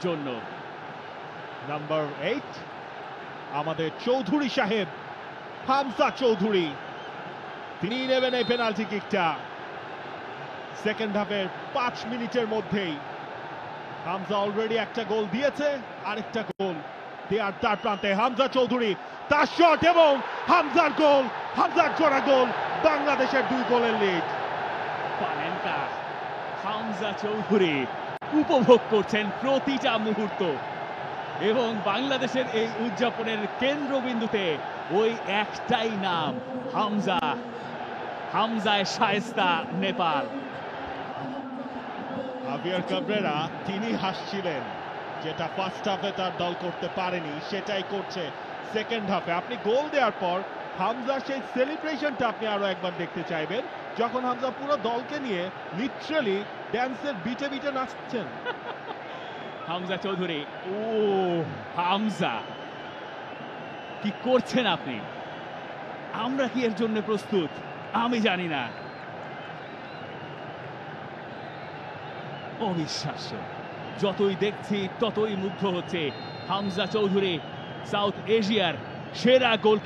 জন্য। নাম্বার 8 আমাদের চৌধুরী সাহেব, হামজা চৌধুরী, তিনি নেবেন এই পেনাল্টি কিকটা। সেকেন্ড হাফের 5 মিনিটের মধ্যেই হামজা অলরেডি একটা গোল দিয়েছে, আরেকটা গোল দেওয়ার তার প্রান্তে হামজা চৌধুরী, তার শট এবং হামজার গোল, হামজার জোড়া গোল, বাংলাদেশের 2 গোলের লিড। পানেনকা হামজা চৌধুরী উপভোগ করছেন প্রতিটা মুহূর্ত এবং বাংলাদেশের এই উদযাপনের কেন্দ্রবিন্দুতে ওই একটাই নাম, হামজা, হামজায় শায়েস্তা নেপাল। হাভিয়ার কাবরেরা তিনি হাসছিলেন, যেটা ফার্স্ট হাফে তার দল করতে পারেনি সেটাই করছে সেকেন্ড হাফে। আপনি গোল দেওয়ার পর হামজা সেই সেলিব্রেশনটা আপনি আরো একবার দেখতে চাইবেন, যখন হামজা পুরো দলকে নিয়ে লিটারালি ড্যান্সের বিটে বিটে নাচছেন। হামজা চৌধুরী, ও হামজা, কি করছেন আপনি? আমরা কি এর জন্য প্রস্তুত? আমি জানি না। অবিশ্বাস্য, যতই দেখছি ততই মুগ্ধ হচ্ছে। হামজা চৌধুরী সাউথ এশিয়ার সেরা গোল